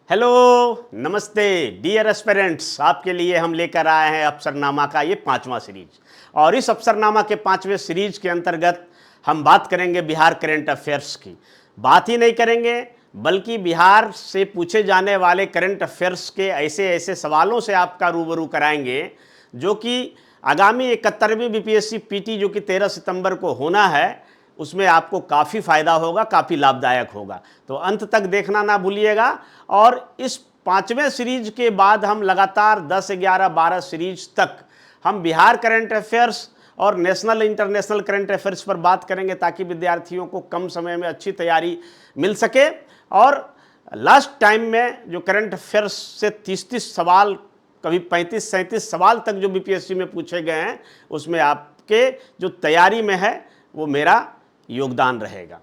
Hello, नमस्ते dear aspirants. आपके लिए हम लेकर आए हैं अफसरनामा का ये 5वां सीरीज। और इस अफसरनामा के 5वें सीरीज के अंतर्गत हम बात करेंगे बिहार करंट अफेयर्स की। बात ही नहीं करेंगे बल्कि बिहार से पूछे जाने वाले करंट अफेयर्स के ऐसे ऐसे सवालों से आपका रूबरू कराएंगे जो कि आगामी 71वीं बीपीएससी पीटी जो कि 13 सितंबर को होना है, उसमें आपको काफ़ी फायदा होगा, काफ़ी लाभदायक होगा। तो अंत तक देखना ना भूलिएगा। और इस 5वें सीरीज के बाद हम लगातार 10, 11, 12 सीरीज तक हम बिहार करंट अफेयर्स और नेशनल इंटरनेशनल करंट अफेयर्स पर बात करेंगे ताकि विद्यार्थियों को कम समय में अच्छी तैयारी मिल सके। और लास्ट टाइम में जो करंट अफेयर्स से 30-30 सवाल, कभी 35-37 सवाल तक जो बीपीएससी में पूछे गए हैं, उसमें आपके जो तैयारी में है वो मेरा योगदान रहेगा।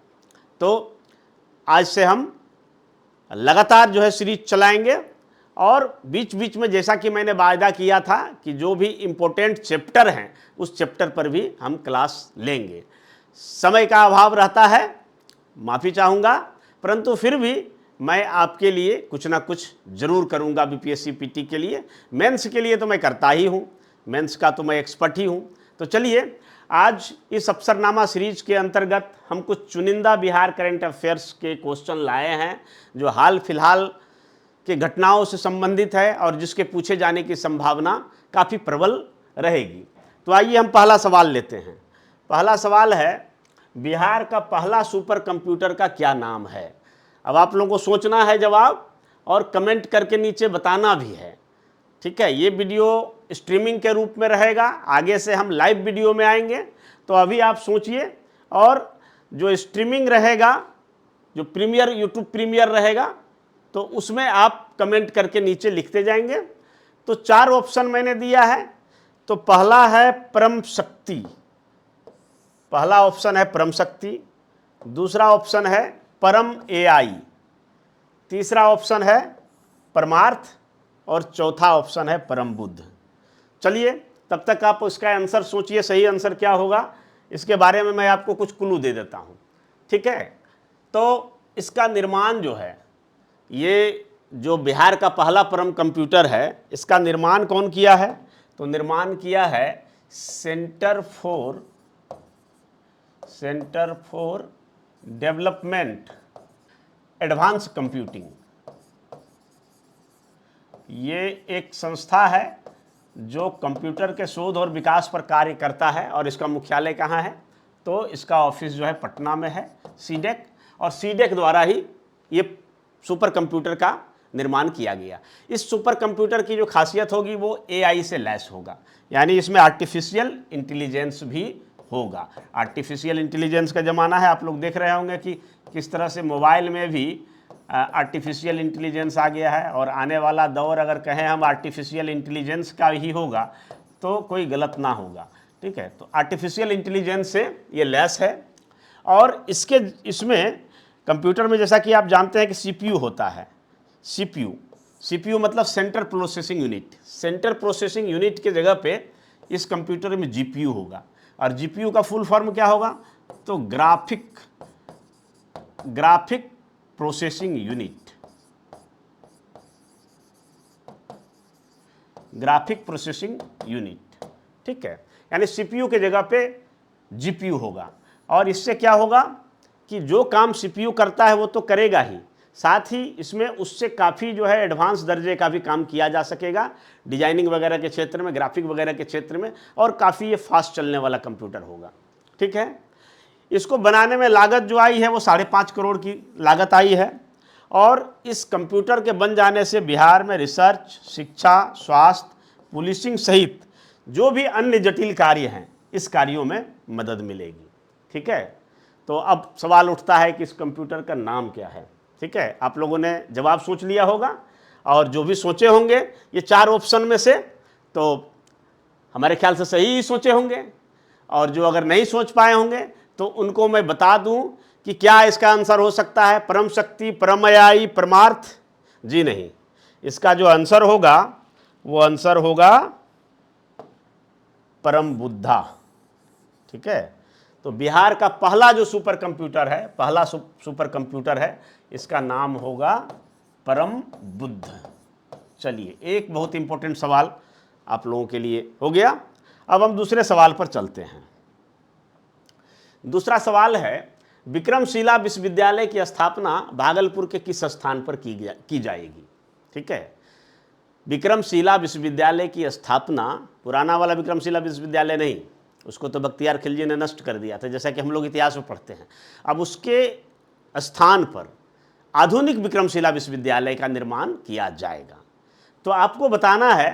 तो आज से हम लगातार जो है सीरीज चलाएंगे और बीच बीच में जैसा कि मैंने वायदा किया था कि जो भी इम्पोर्टेंट चैप्टर हैं उस चैप्टर पर भी हम क्लास लेंगे। समय का अभाव रहता है, माफ़ी चाहूँगा, परंतु फिर भी मैं आपके लिए कुछ ना कुछ ज़रूर करूँगा। बीपीएससी पीटी के लिए, मेंस के लिए तो मैं करता ही हूँ, मेंस का तो मैं एक्सपर्ट ही हूँ। तो चलिए, आज इस अफसरनामा सीरीज के अंतर्गत हम कुछ चुनिंदा बिहार करंट अफेयर्स के क्वेश्चन लाए हैं जो हाल फिलहाल के घटनाओं से संबंधित है और जिसके पूछे जाने की संभावना काफ़ी प्रबल रहेगी। तो आइए हम पहला सवाल लेते हैं। पहला सवाल है, बिहार का पहला सुपर कंप्यूटर का क्या नाम है? अब आप लोगों को सोचना है जवाब और कमेंट करके नीचे बताना भी है। ठीक है, ये वीडियो स्ट्रीमिंग के रूप में रहेगा, आगे से हम लाइव वीडियो में आएंगे। तो अभी आप सोचिए, और जो स्ट्रीमिंग रहेगा, जो प्रीमियर यूट्यूब प्रीमियर रहेगा, तो उसमें आप कमेंट करके नीचे लिखते जाएंगे। तो 4 ऑप्शन मैंने दिया है। तो पहला है परम शक्ति, पहला ऑप्शन है परम शक्ति। दूसरा ऑप्शन है परम एआई। तीसरा ऑप्शन है परमार्थ और चौथा ऑप्शन है परम बुद्ध। चलिए, तब तक आप इसका आंसर सोचिए, सही आंसर क्या होगा इसके बारे में मैं आपको कुछ क्लू दे देता हूँ। ठीक है, तो इसका निर्माण जो है, ये जो बिहार का पहला परम कंप्यूटर है, इसका निर्माण कौन किया है? तो निर्माण किया है centre for development advance computing. ये एक संस्था है जो कंप्यूटर के शोध और विकास पर कार्य करता है। और इसका मुख्यालय कहाँ है? तो इसका ऑफिस जो है पटना में है, सीडेक। और सीडेक द्वारा ही ये सुपर कंप्यूटर का निर्माण किया गया। इस सुपर कंप्यूटर की जो खासियत होगी वो एआई से लैस होगा, यानी इसमें आर्टिफिशियल इंटेलिजेंस भी होगा। आर्टिफिशियल इंटेलिजेंस का ज़माना है, आप लोग देख रहे होंगे कि किस तरह से मोबाइल में भी आर्टिफिशियल इंटेलिजेंस आ गया है। और आने वाला दौर अगर कहें हम आर्टिफिशियल इंटेलिजेंस का ही होगा तो कोई गलत ना होगा। ठीक है, तो आर्टिफिशियल इंटेलिजेंस से ये लैस है। और इसमें कंप्यूटर में जैसा कि आप जानते हैं कि सीपीयू होता है। सीपीयू मतलब centre processing unit. Centre processing unit के जगह पे इस कंप्यूटर में जीपीयू होगा। और जीपीयू का फुल फॉर्म क्या होगा? तो graphic processing unit. Graphic processing unit. ठीक है, यानी सीपीयू के जगह पे जीपीयू होगा। और इससे क्या होगा कि जो काम सीपीयू करता है वो तो करेगा ही, साथ ही इसमें उससे काफ़ी जो है एडवांस दर्जे का भी काम किया जा सकेगा, डिजाइनिंग वगैरह के क्षेत्र में, ग्राफिक वगैरह के क्षेत्र में। और काफ़ी ये फास्ट चलने वाला कंप्यूटर होगा। ठीक है, इसको बनाने में लागत जो आई है वो 5.5 करोड़ की लागत आई है। और इस कंप्यूटर के बन जाने से बिहार में रिसर्च, शिक्षा, स्वास्थ्य, पुलिसिंग सहित जो भी अन्य जटिल कार्य हैं, इस कार्यों में मदद मिलेगी। ठीक है, तो अब सवाल उठता है कि इस कंप्यूटर का नाम क्या है। ठीक है, आप लोगों ने जवाब सोच लिया होगा, और जो भी सोचे होंगे ये 4 ऑप्शन में से, तो हमारे ख्याल से सही ही सोचे होंगे। और जो अगर नहीं सोच पाए होंगे तो उनको मैं बता दूं कि क्या इसका आंसर हो सकता है परम शक्ति, परम एआई, परमार्थ? जी नहीं, इसका जो आंसर होगा वो आंसर होगा परम बुद्धा। ठीक है, तो बिहार का पहला जो सुपर कंप्यूटर है, पहला सुपर कंप्यूटर है, इसका नाम होगा परम बुद्ध। चलिए, एक बहुत इंपॉर्टेंट सवाल आप लोगों के लिए हो गया। अब हम दूसरे सवाल पर चलते हैं। दूसरा सवाल है, विक्रमशिला विश्वविद्यालय की स्थापना भागलपुर के किस स्थान पर की जाएगी? ठीक है, विक्रमशिला विश्वविद्यालय की स्थापना, पुराना वाला विक्रमशिला विश्वविद्यालय नहीं, उसको तो बख्तियार खिलजी ने नष्ट कर दिया था, जैसा कि हम लोग इतिहास में पढ़ते हैं। अब उसके स्थान पर आधुनिक विक्रमशिला विश्वविद्यालय का निर्माण किया जाएगा। तो आपको बताना है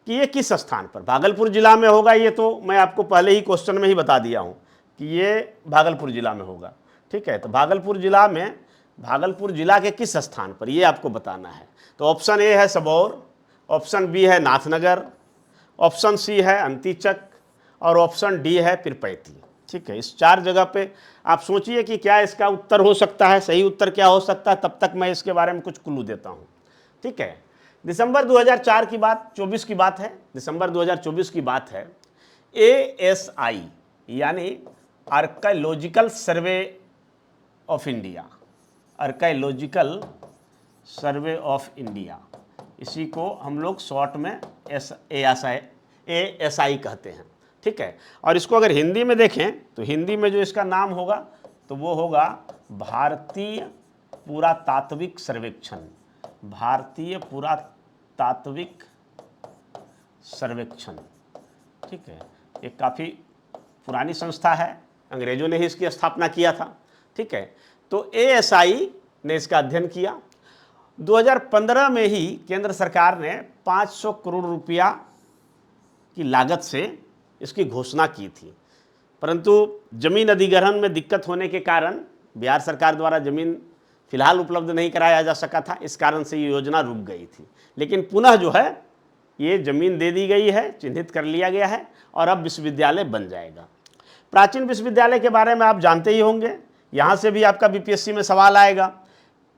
कि ये किस स्थान पर, भागलपुर जिला में होगा। ये तो मैं आपको पहले ही क्वेश्चन में ही बता दिया हूँ कि ये भागलपुर जिला में होगा। ठीक है, तो भागलपुर जिला में, भागलपुर जिला के किस स्थान पर, ये आपको बताना है। तो ऑप्शन ए है सबौर, ऑप्शन बी है नाथनगर, ऑप्शन सी है अंतीचक और ऑप्शन डी है पीरपैंती। ठीक है, इस 4 जगह पे आप सोचिए कि क्या इसका उत्तर हो सकता है, सही उत्तर क्या हो सकता है। तब तक मैं इसके बारे में कुछ क्लू देता हूँ। ठीक है, दिसंबर 2004 की बात, 24 की बात है, दिसंबर 2024 की बात है। ASI यानी archaeological survey of India, archaeological survey of India, इसी को हम लोग शॉर्ट में ASI कहते हैं। ठीक है, और इसको अगर हिंदी में देखें तो हिंदी में जो इसका नाम होगा तो वो होगा भारतीय पुरातात्विक सर्वेक्षण, भारतीय पुरातात्विक सर्वेक्षण। ठीक है, ये काफ़ी पुरानी संस्था है, अंग्रेजों ने ही इसकी स्थापना किया था। ठीक है, तो ASI ने इसका अध्ययन किया। 2015 में ही केंद्र सरकार ने 500 करोड़ रुपया की लागत से इसकी घोषणा की थी, परंतु जमीन अधिग्रहण में दिक्कत होने के कारण बिहार सरकार द्वारा जमीन फिलहाल उपलब्ध नहीं कराया जा सका था, इस कारण से ये योजना रुक गई थी। लेकिन पुनः जो है ये जमीन दे दी गई है, चिन्हित कर लिया गया है और अब विश्वविद्यालय बन जाएगा। प्राचीन विश्वविद्यालय के बारे में आप जानते ही होंगे, यहाँ से भी आपका BPSC में सवाल आएगा।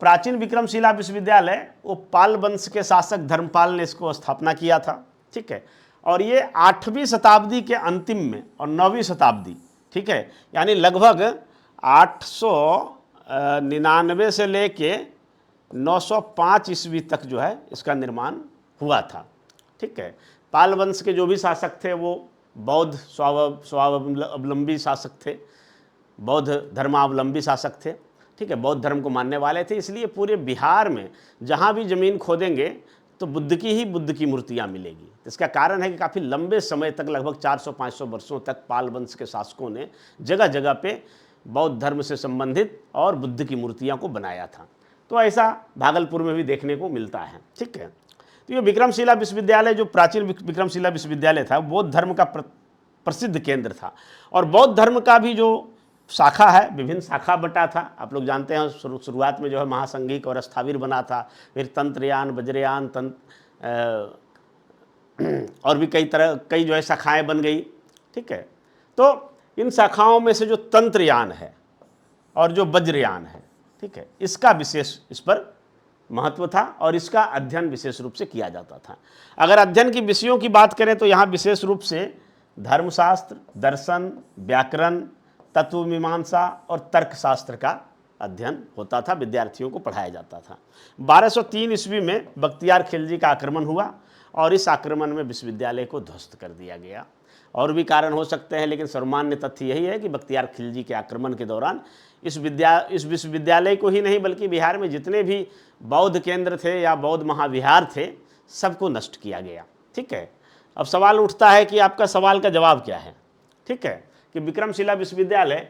प्राचीन विक्रमशिला विश्वविद्यालय वो पाल वंश के शासक धर्मपाल ने इसको स्थापना किया था। ठीक है, और ये 8वीं शताब्दी के अंतिम में और 9वीं शताब्दी, ठीक है, यानी लगभग 899 से लेके 905 ईस्वी तक जो है इसका निर्माण हुआ था। ठीक है, पाल वंश के जो भी शासक थे वो बौद्ध स्वावलंबी शासक थे, बौद्ध धर्मावलंबी शासक थे। ठीक है, बौद्ध धर्म को मानने वाले थे, इसलिए पूरे बिहार में जहाँ भी ज़मीन खोदेंगे तो बुद्ध की मूर्तियाँ मिलेगी। इसका कारण है कि काफ़ी लंबे समय तक, लगभग 400-500 वर्षों तक पाल वंश के शासकों ने जगह जगह पे बौद्ध धर्म से संबंधित और बुद्ध की मूर्तियाँ को बनाया था। तो ऐसा भागलपुर में भी देखने को मिलता है। ठीक है, तो ये विक्रमशिला विश्वविद्यालय, जो प्राचीन विक्रमशिला विश्वविद्यालय था, बौद्ध धर्म का प्रसिद्ध केंद्र था और बौद्ध धर्म का भी जो शाखा है, विभिन्न शाखा बटा था। आप लोग जानते हैं शुरुआत में जो है महासंघिक और स्थाविर बना था, फिर तंत्रयान, वज्रयान, और भी कई जो है शाखाएं बन गई। ठीक है, तो इन शाखाओं में से जो तंत्रयान है और जो वज्रयान है, ठीक है, इसका विशेष इस पर महत्व था और इसका अध्ययन विशेष रूप से किया जाता था। अगर अध्ययन की विषयों की बात करें तो यहाँ विशेष रूप से धर्मशास्त्र, दर्शन, व्याकरण, तत्व मीमांसा और तर्कशास्त्र का अध्ययन होता था, विद्यार्थियों को पढ़ाया जाता था। 1203 ईस्वी में बख्तियार खिलजी का आक्रमण हुआ और इस आक्रमण में विश्वविद्यालय को ध्वस्त कर दिया गया। और भी कारण हो सकते हैं, लेकिन सर्वमान्य तथ्य यही है कि बख्तियार खिलजी के आक्रमण के दौरान इस विश्वविद्यालय को ही नहीं बल्कि बिहार में जितने भी बौद्ध केंद्र थे या बौद्ध महाविहार थे, सबको नष्ट किया गया। ठीक है, अब सवाल उठता है कि आपका सवाल का जवाब क्या है। ठीक है, कि विक्रमशिला विश्वविद्यालय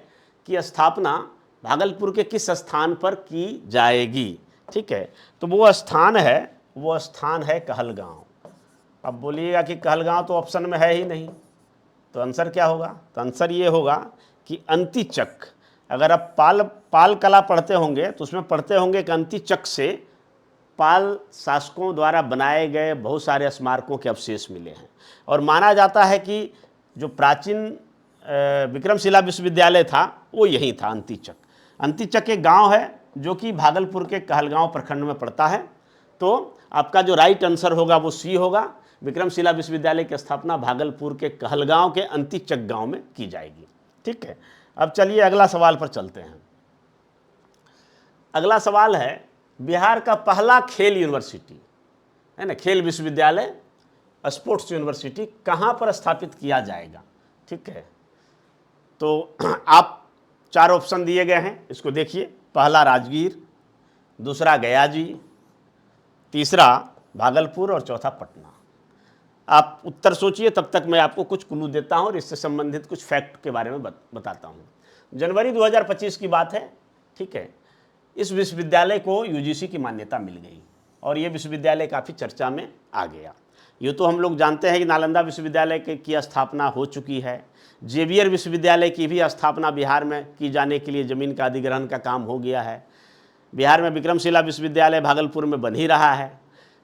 की स्थापना भागलपुर के किस स्थान पर की जाएगी। ठीक है, तो वो स्थान है कहलगांव। अब बोलिएगा कि कहलगांव तो ऑप्शन में है ही नहीं, तो आंसर क्या होगा? तो आंसर ये होगा कि अंतीचक। अगर आप पाल कला पढ़ते होंगे तो उसमें पढ़ते होंगे कि अंतीचक से पाल शासकों द्वारा बनाए गए बहुत सारे स्मारकों के अवशेष मिले हैं और माना जाता है कि जो प्राचीन विक्रमशिला विश्वविद्यालय था वो यही था, अंतीचक। अंतीचक एक गांव है जो कि भागलपुर के कहलगांव प्रखंड में पड़ता है। तो आपका जो राइट आंसर होगा वो सी होगा। विक्रमशिला विश्वविद्यालय की स्थापना भागलपुर के कहलगांव के अंतीचक गांव में की जाएगी। ठीक है, अब चलिए अगला सवाल पर चलते हैं। अगला सवाल है बिहार का पहला खेल यूनिवर्सिटी है ना, खेल विश्वविद्यालय, स्पोर्ट्स यूनिवर्सिटी कहाँ पर स्थापित किया जाएगा? ठीक है, तो आप 4 ऑप्शन दिए गए हैं, इसको देखिए। पहला राजगीर, दूसरा गया जी, तीसरा भागलपुर और चौथा पटना। आप उत्तर सोचिए, तब तक मैं आपको कुछ क्लू देता हूं और इससे संबंधित कुछ फैक्ट के बारे में बताता हूं। जनवरी 2025 की बात है, ठीक है। इस विश्वविद्यालय को यूजीसी की मान्यता मिल गई और ये विश्वविद्यालय काफ़ी चर्चा में आ गया। ये तो हम लोग जानते हैं कि नालंदा विश्वविद्यालय की स्थापना हो चुकी है। जेवियर विश्वविद्यालय की भी स्थापना बिहार में की जाने के लिए ज़मीन का अधिग्रहण का काम हो गया है। बिहार में विक्रमशिला विश्वविद्यालय भागलपुर में बन ही रहा है।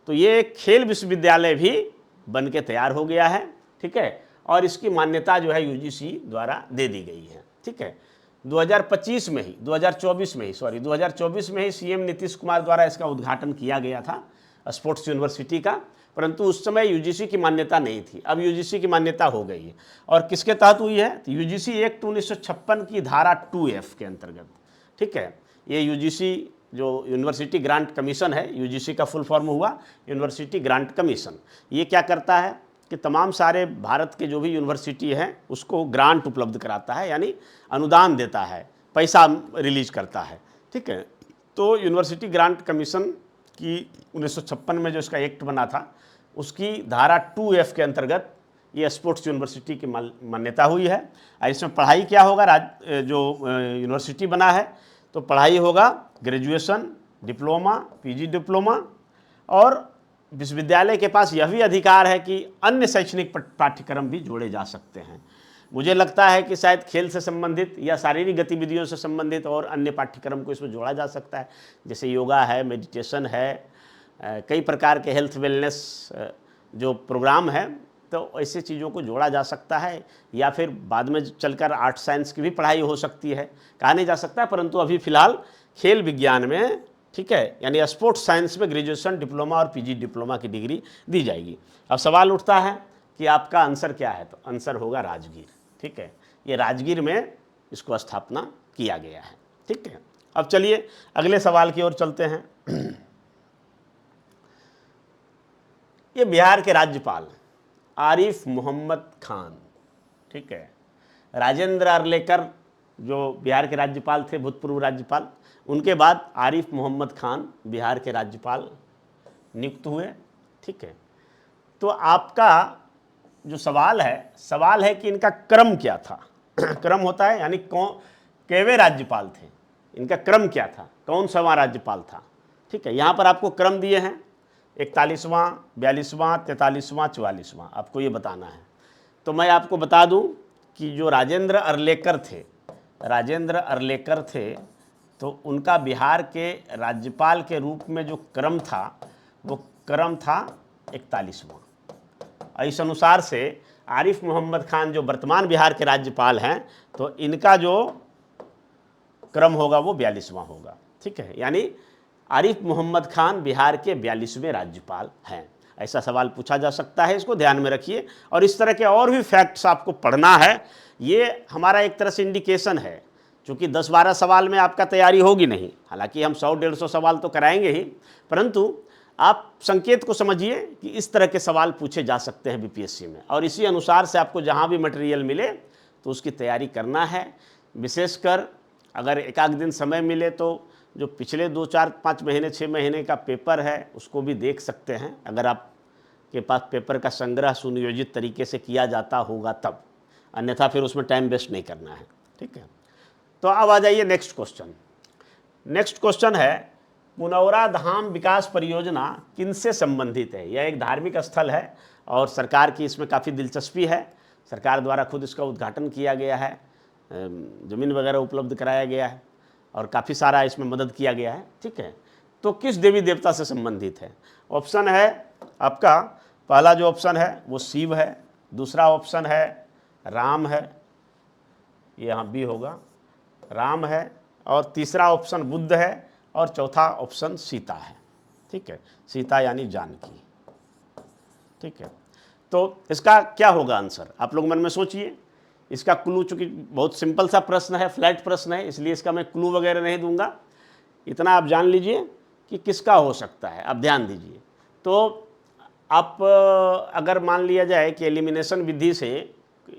तो ये एक खेल विश्वविद्यालय भी बन के तैयार हो गया है, ठीक है। और इसकी मान्यता जो है यूजीसी द्वारा दे दी गई है, ठीक है। 2024 में ही सीएम नीतीश कुमार द्वारा इसका उद्घाटन किया गया था, स्पोर्ट्स यूनिवर्सिटी का, परंतु उस समय यूजीसी की मान्यता नहीं थी। अब यूजीसी की मान्यता हो गई है। और किसके तहत हुई है? तो यूजीसी एक्ट 1956 की धारा 2F के अंतर्गत, ठीक है। ये यूजीसी जो यूनिवर्सिटी ग्रांट कमीशन है, यूजीसी का फुल फॉर्म हुआ यूनिवर्सिटी ग्रांट कमीशन। ये क्या करता है कि तमाम सारे भारत के जो भी यूनिवर्सिटी हैं उसको ग्रांट उपलब्ध कराता है, यानी अनुदान देता है, पैसा रिलीज करता है, ठीक है। तो यूनिवर्सिटी ग्रांट कमीशन की 1956 में जो इसका एक्ट बना था, उसकी धारा 2F के अंतर्गत ये स्पोर्ट्स यूनिवर्सिटी की मान्यता हुई है। और इसमें पढ़ाई क्या होगा? जो यूनिवर्सिटी बना है तो पढ़ाई होगा ग्रेजुएशन, डिप्लोमा, पीजी डिप्लोमा, और विश्वविद्यालय के पास यह भी अधिकार है कि अन्य शैक्षणिक पाठ्यक्रम भी जोड़े जा सकते हैं। मुझे लगता है कि शायद खेल से संबंधित या शारीरिक गतिविधियों से संबंधित और अन्य पाठ्यक्रम को इसमें जोड़ा जा सकता है, जैसे योगा है, मेडिटेशन है, कई प्रकार के हेल्थ वेलनेस जो प्रोग्राम है, तो ऐसी चीज़ों को जोड़ा जा सकता है। या फिर बाद में चलकर आर्ट साइंस की भी पढ़ाई हो सकती है, कहा नहीं जा सकता, परंतु अभी फ़िलहाल खेल विज्ञान में, ठीक है, यानी स्पोर्ट्स साइंस में ग्रेजुएशन, डिप्लोमा और पीजी डिप्लोमा की डिग्री दी जाएगी। अब सवाल उठता है कि आपका आंसर क्या है? तो आंसर होगा राजगीर, ठीक है। ये राजगीर में इसको स्थापना किया गया है, ठीक है। अब चलिए अगले सवाल की ओर चलते हैं। ये बिहार के राज्यपाल आरिफ मोहम्मद खान, ठीक है। राजेंद्र अरलेकर जो बिहार के राज्यपाल थे, भूतपूर्व राज्यपाल, उनके बाद आरिफ मोहम्मद खान बिहार के राज्यपाल नियुक्त हुए, ठीक है। तो आपका जो सवाल है कि इनका क्रम क्या था? क्रम होता है यानी केवे राज्यपाल थे, इनका क्रम क्या था, कौन सा राज्यपाल था, ठीक है। यहाँ पर आपको क्रम दिए हैं, 41वां, 42वां, 43वां, 44वां, आपको ये बताना है। तो मैं आपको बता दूं कि जो राजेंद्र अरलेकर थे, तो उनका बिहार के राज्यपाल के रूप में जो क्रम था, वो क्रम था 41वां। इस अनुसार से आरिफ मोहम्मद खान जो वर्तमान बिहार के राज्यपाल हैं, तो इनका जो क्रम होगा वो 42वां होगा, ठीक है। यानी आरिफ मोहम्मद खान बिहार के 42वें राज्यपाल हैं। ऐसा सवाल पूछा जा सकता है, इसको ध्यान में रखिए। और इस तरह के और भी फैक्ट्स आपको पढ़ना है। ये हमारा एक तरह से इंडिकेशन है, क्योंकि 10-12 सवाल में आपका तैयारी होगी नहीं, हालांकि हम 100-150 सवाल तो कराएंगे ही, परंतु आप संकेत को समझिए कि इस तरह के सवाल पूछे जा सकते हैं बीपीएससी में, और इसी अनुसार से आपको जहाँ भी मटेरियल मिले तो उसकी तैयारी करना है। विशेषकर अगर एक आध दिन समय मिले तो जो पिछले 2, 4, 5 महीने, 6 महीने का पेपर है उसको भी देख सकते हैं, अगर आपके पास पेपर का संग्रह सुनियोजित तरीके से किया जाता होगा तब, अन्यथा फिर उसमें टाइम वेस्ट नहीं करना है, ठीक है। तो अब आ जाइए नेक्स्ट क्वेश्चन है, पुनौरा धाम विकास परियोजना किनसे संबंधित है? यह एक धार्मिक स्थल है और सरकार की इसमें काफ़ी दिलचस्पी है। सरकार द्वारा खुद इसका उद्घाटन किया गया है, ज़मीन वगैरह उपलब्ध कराया गया है और काफ़ी सारा इसमें मदद किया गया है, ठीक है। तो किस देवी देवता से संबंधित है? ऑप्शन है आपका, पहला जो ऑप्शन है वो शिव है, दूसरा ऑप्शन है राम है, ये यहाँ भी होगा, राम है, और तीसरा ऑप्शन बुद्ध है, और चौथा ऑप्शन सीता है, ठीक है। सीता यानी जानकी, ठीक है। तो इसका क्या होगा आंसर? आप लोग मन में सोचिए। इसका क्लू, चूंकि बहुत सिंपल सा प्रश्न है, फ्लैट प्रश्न है, इसलिए इसका मैं क्लू वगैरह नहीं दूंगा। इतना आप जान लीजिए कि किसका हो सकता है। अब ध्यान दीजिए, तो आप अगर मान लिया जाए कि एलिमिनेशन विधि से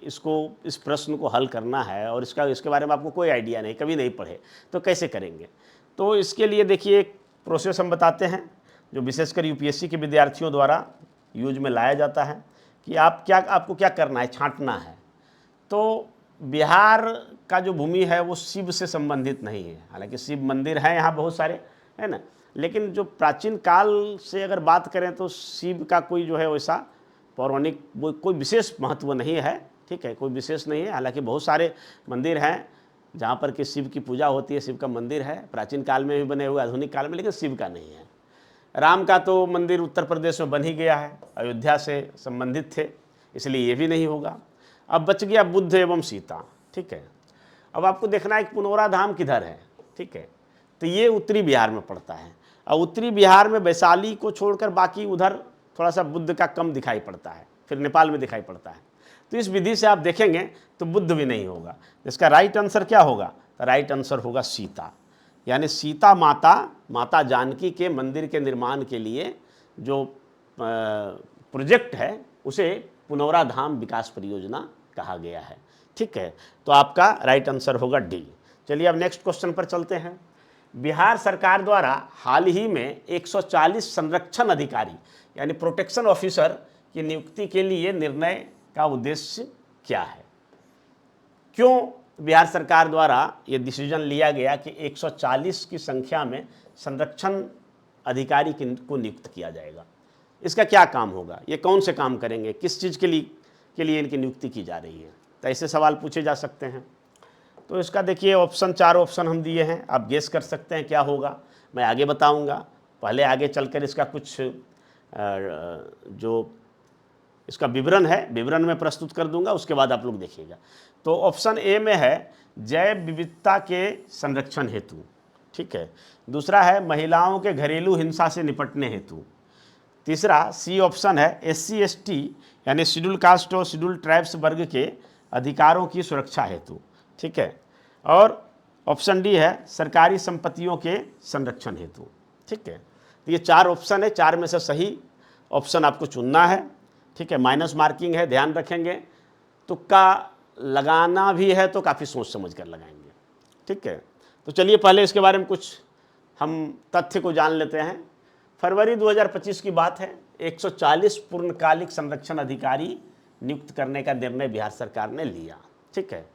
इस प्रश्न को हल करना है और इसके बारे में आपको कोई आइडिया नहीं, कभी नहीं पढ़े, तो कैसे करेंगे। तो इसके लिए देखिए एक प्रोसेस हम बताते हैं जो विशेषकर यूपीएससी के विद्यार्थियों द्वारा यूज में लाया जाता है कि आपको क्या करना है, छांटना है। तो बिहार का जो भूमि है वो शिव से संबंधित नहीं है, हालांकि शिव मंदिर हैं यहाँ बहुत सारे, है ना, लेकिन जो प्राचीन काल से अगर बात करें तो शिव का कोई जो है वैसा पौराणिक वो कोई विशेष महत्व नहीं है, ठीक है, कोई विशेष नहीं है। हालांकि बहुत सारे मंदिर हैं जहाँ पर कि शिव की पूजा होती है, शिव का मंदिर है, प्राचीन काल में भी बने हुए, आधुनिक काल में, लेकिन शिव का नहीं है। राम का तो मंदिर उत्तर प्रदेश में बन ही गया है, अयोध्या से संबंधित थे, इसलिए ये भी नहीं होगा। अब बच गया बुद्ध एवं सीता, ठीक है। अब आपको देखना है कि पुनौरा धाम किधर है, ठीक है, तो ये उत्तरी बिहार में पड़ता है। और उत्तरी बिहार में वैशाली को छोड़कर बाकी उधर थोड़ा सा बुद्ध का कम दिखाई पड़ता है, फिर नेपाल में दिखाई पड़ता है। तो इस विधि से आप देखेंगे तो बुद्ध भी नहीं होगा। इसका राइट आंसर क्या होगा, तो राइट आंसर होगा सीता, यानी सीता माता जानकी के मंदिर के निर्माण के लिए जो प्रोजेक्ट है उसे पुनौरा धाम विकास परियोजना कहा गया है, ठीक है। तो आपका राइट आंसर होगा डी। चलिए अब नेक्स्ट क्वेश्चन पर चलते हैं। बिहार सरकार द्वारा हाल ही में 140 संरक्षण अधिकारी यानी प्रोटेक्शन ऑफिसर की नियुक्ति के लिए निर्णय का उद्देश्य क्या है। क्यों बिहार सरकार द्वारा ये डिसीजन लिया गया कि 140 की संख्या में संरक्षण अधिकारी को नियुक्त किया जाएगा, इसका क्या काम होगा, ये कौन से काम करेंगे, किस चीज़ के लिए इनकी नियुक्ति की जा रही है, तो ऐसे सवाल पूछे जा सकते हैं। तो इसका देखिए चार ऑप्शन हम दिए हैं, आप गेस कर सकते हैं क्या होगा, मैं आगे बताऊंगा। पहले आगे चलकर इसका कुछ जो इसका विवरण है विवरण में प्रस्तुत कर दूंगा, उसके बाद आप लोग देखिएगा। तो ऑप्शन ए में है जैव विविधता के संरक्षण हेतु, ठीक है। दूसरा है महिलाओं के घरेलू हिंसा से निपटने हेतु। तीसरा सी ऑप्शन है SC ST यानी शेड्यूल कास्ट और शेड्यूल ट्राइब्स वर्ग के अधिकारों की सुरक्षा हेतु, ठीक है। और ऑप्शन डी है सरकारी संपत्तियों के संरक्षण हेतु, ठीक है। तो ये चार ऑप्शन है, चार में से सही ऑप्शन आपको चुनना है, ठीक है। माइनस मार्किंग है, ध्यान रखेंगे। तुक्का लगाना भी है तो काफ़ी सोच समझ कर लगाएंगे, ठीक है। तो चलिए पहले इसके बारे में कुछ हम तथ्य को जान लेते हैं। फरवरी 2025 की बात है, 140 पूर्णकालिक संरक्षण अधिकारी नियुक्त करने का निर्णय बिहार सरकार ने लिया, ठीक है।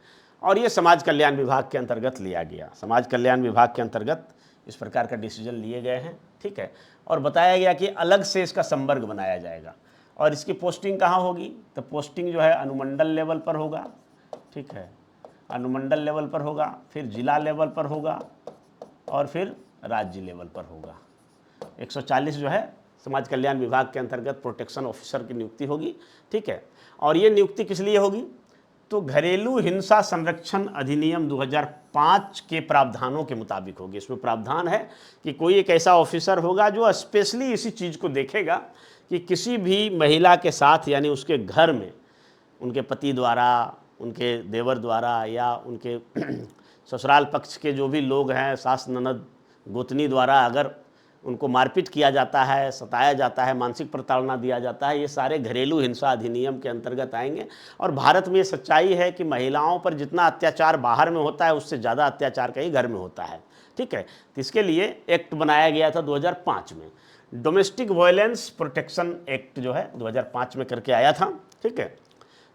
और ये समाज कल्याण विभाग के अंतर्गत लिया गया, समाज कल्याण विभाग के अंतर्गत इस प्रकार का डिसीजन लिए गए हैं, ठीक है। और बताया गया कि अलग से इसका संवर्ग बनाया जाएगा और इसकी पोस्टिंग कहाँ होगी, तो पोस्टिंग जो है अनुमंडल लेवल पर होगा, ठीक है, अनुमंडल लेवल पर होगा, फिर जिला लेवल पर होगा और फिर राज्य लेवल पर होगा। 140 जो है समाज कल्याण विभाग के अंतर्गत प्रोटेक्शन ऑफिसर की नियुक्ति होगी, ठीक है। और ये नियुक्ति किस लिए होगी, तो घरेलू हिंसा संरक्षण अधिनियम 2005 के प्रावधानों के मुताबिक होगी। इसमें प्रावधान है कि कोई एक ऐसा ऑफिसर होगा जो स्पेशली इसी चीज़ को देखेगा कि किसी भी महिला के साथ यानी उसके घर में उनके पति द्वारा, उनके देवर द्वारा या उनके ससुराल पक्ष के जो भी लोग हैं, सास ननद गोतनी द्वारा अगर उनको मारपीट किया जाता है, सताया जाता है, मानसिक प्रताड़ना दिया जाता है, ये सारे घरेलू हिंसा अधिनियम के अंतर्गत आएंगे। और भारत में ये सच्चाई है कि महिलाओं पर जितना अत्याचार बाहर में होता है उससे ज़्यादा अत्याचार कहीं घर में होता है, ठीक है। तो इसके लिए एक्ट बनाया गया था 2005 में, डोमेस्टिक वायलेंस प्रोटेक्शन एक्ट जो है 2005 में करके आया था, ठीक है।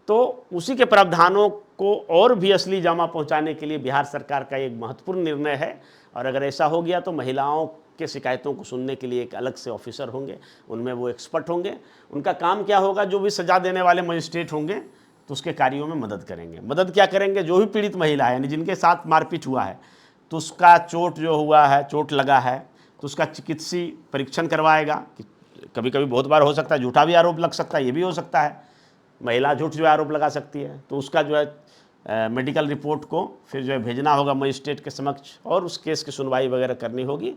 तो उसी के प्रावधानों को और भी असली जामा पहुंचाने के लिए बिहार सरकार का एक महत्वपूर्ण निर्णय है। और अगर ऐसा हो गया तो महिलाओं के शिकायतों को सुनने के लिए एक अलग से ऑफिसर होंगे, उनमें वो एक्सपर्ट होंगे। उनका काम क्या होगा, जो भी सजा देने वाले मजिस्ट्रेट होंगे तो उसके कार्यों में मदद करेंगे। मदद क्या करेंगे, जो भी पीड़ित महिला है यानी जिनके साथ मारपीट हुआ है तो उसका चोट जो हुआ है, चोट लगा है तो उसका चिकित्सीय परीक्षण करवाएगा। कभी कभी बहुत बार हो सकता है झूठा भी आरोप लग सकता है, ये भी हो सकता है महिला झूठ जो आरोप लगा सकती है, तो उसका जो है मेडिकल रिपोर्ट को फिर जो है भेजना होगा मजिस्ट्रेट के समक्ष और उस केस की सुनवाई वगैरह करनी होगी।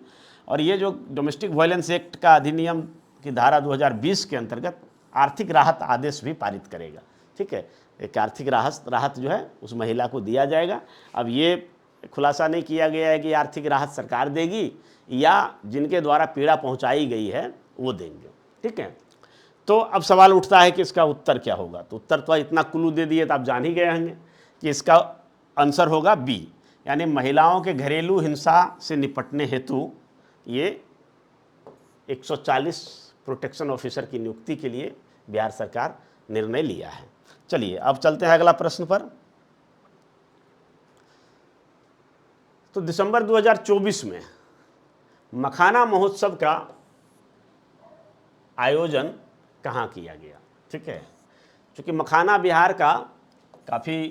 और ये जो डोमेस्टिक वायलेंस एक्ट का अधिनियम की धारा 2020 के अंतर्गत आर्थिक राहत आदेश भी पारित करेगा, ठीक है। एक आर्थिक राहत जो है उस महिला को दिया जाएगा। अब ये खुलासा नहीं किया गया है कि आर्थिक राहत सरकार देगी या जिनके द्वारा पीड़ा पहुंचाई गई है वो देंगे। ठीक है, तो अब सवाल उठता है कि इसका उत्तर क्या होगा। तो उत्तर तो इतना क्लू दे दिए तो आप जान ही गए होंगे कि इसका आंसर होगा बी, यानी महिलाओं के घरेलू हिंसा से निपटने हेतु ये 140 प्रोटेक्शन ऑफिसर की नियुक्ति के लिए बिहार सरकार निर्णय लिया है। चलिए अब चलते हैं अगला प्रश्न पर। तो दिसंबर 2024 में मखाना महोत्सव का आयोजन कहाँ किया गया। ठीक है, क्योंकि मखाना बिहार का काफ़ी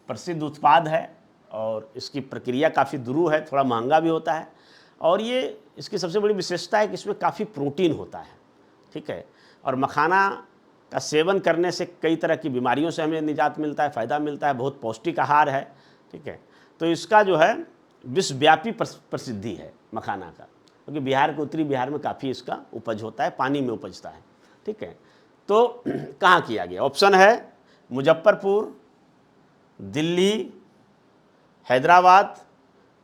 प्रसिद्ध उत्पाद है और इसकी प्रक्रिया काफ़ी दुरूह है, थोड़ा महंगा भी होता है, और ये इसकी सबसे बड़ी विशेषता है कि इसमें काफ़ी प्रोटीन होता है। ठीक है, और मखाना का सेवन करने से कई तरह की बीमारियों से हमें निजात मिलता है, फ़ायदा मिलता है, बहुत पौष्टिक आहार है। ठीक है, तो इसका जो है विश्वव्यापी प्रसिद्धि है मखाना का, क्योंकि बिहार के उत्तरी बिहार में काफ़ी इसका उपज होता है, पानी में उपजता है। ठीक है, तो कहाँ किया गया? ऑप्शन है मुजफ्फरपुर, दिल्ली, हैदराबाद,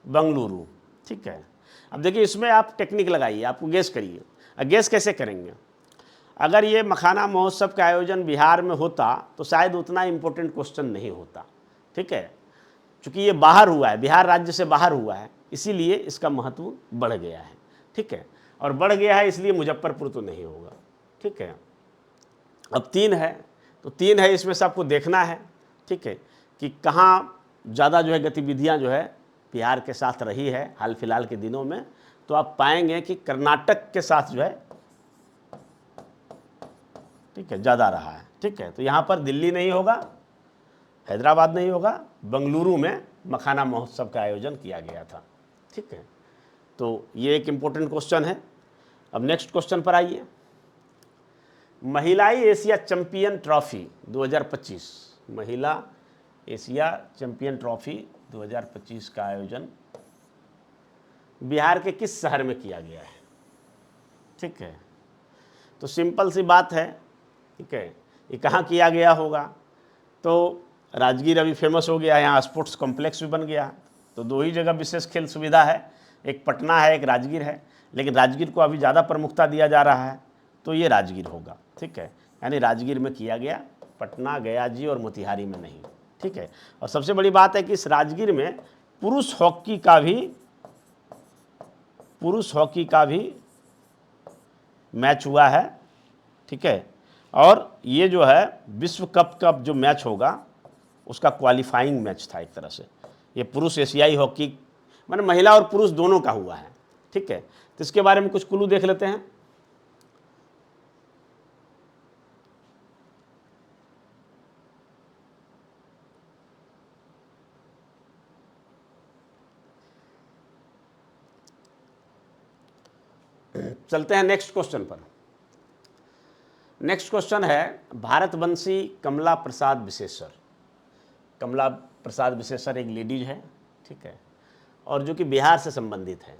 बंगलुरु। ठीक है, अब देखिए इसमें आप टेक्निक लगाइए, आपको गेस करिए। गेस कैसे करेंगे? अगर ये मखाना महोत्सव का आयोजन बिहार में होता तो शायद उतना इम्पोर्टेंट क्वेश्चन नहीं होता। ठीक है, चूँकि ये बाहर हुआ है, बिहार राज्य से बाहर हुआ है, इसीलिए इसका महत्व बढ़ गया है। ठीक है, और बढ़ गया है इसलिए मुजफ्फरपुर तो नहीं होगा। ठीक है, अब 3 है, तो 3 है, इसमें से आपको देखना है। ठीक है, कि कहाँ ज़्यादा जो है गतिविधियाँ जो है बिहार के साथ रही है हाल फिलहाल के दिनों में, तो आप पाएंगे कि कर्नाटक के साथ जो है, ठीक है, ज़्यादा रहा है। ठीक है, तो यहाँ पर दिल्ली नहीं होगा, हैदराबाद नहीं होगा, बंगलुरु में मखाना महोत्सव का आयोजन किया गया था। ठीक है, तो ये एक इम्पोर्टेंट क्वेश्चन है। अब नेक्स्ट क्वेश्चन पर आइए। महिला एशिया चैंपियन ट्रॉफी 2025, महिला एशिया चैंपियन ट्रॉफी 2025 का आयोजन बिहार के किस शहर में किया गया है? ठीक है, तो सिंपल सी बात है। ठीक है, ये कहाँ किया गया होगा? तो राजगीर अभी फेमस हो गया है, यहाँ स्पोर्ट्स कॉम्प्लेक्स भी बन गया। तो 2 ही जगह विशेष खेल सुविधा है, एक पटना है, एक राजगीर है, लेकिन राजगीर को अभी ज़्यादा प्रमुखता दिया जा रहा है, तो ये राजगीर होगा। ठीक है, यानी राजगीर में किया गया, पटना, गया जी और मोतिहारी में नहीं। ठीक है, और सबसे बड़ी बात है कि इस राजगीर में पुरुष हॉकी का भी मैच हुआ है। ठीक है, और ये जो है विश्व कप का जो मैच होगा उसका क्वालिफाइंग मैच था एक तरह से। ये पुरुष एशियाई हॉकी माने महिला और पुरुष दोनों का हुआ है। ठीक है, तो इसके बारे में कुछ क्लू देख लेते हैं। चलते हैं नेक्स्ट क्वेश्चन पर। नेक्स्ट क्वेश्चन है भारतवंशी कमला प्रसाद विशेश्वर। कमला प्रसाद विशेश्वर एक लेडीज है। ठीक है, और जो कि बिहार से संबंधित है।